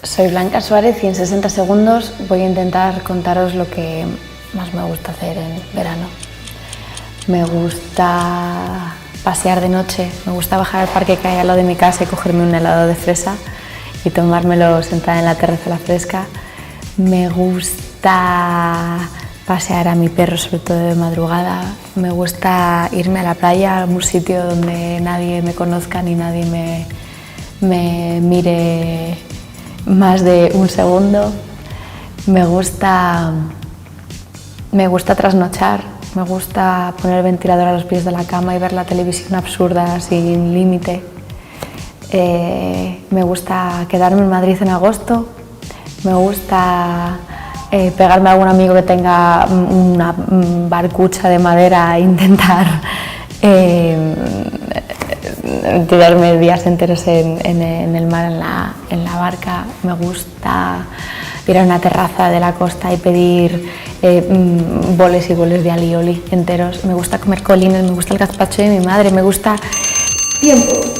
Soy Blanca Suárez y en 60 segundos voy a intentar contaros lo que más me gusta hacer en verano. Me gusta pasear de noche, me gusta bajar al parque que hay al lado de mi casa y cogerme un helado de fresa y tomármelo sentada en la terraza a la fresca. Me gusta pasear a mi perro, sobre todo de madrugada. Me gusta irme a la playa, a algún sitio donde nadie me conozca ni nadie me mire más de un segundo. Me gusta trasnochar, me gusta poner el ventilador a los pies de la cama y ver la televisión absurda sin límite. Me gusta quedarme en Madrid en agosto, me gusta pegarme a algún amigo que tenga una barcucha de madera e intentar tirarme días enteros en el mar, en la barca. Me gusta ir a una terraza de la costa y pedir boles y boles de alioli enteros. Me gusta comer colines, me gusta el gazpacho de mi madre, me gusta... ¡Tiempo!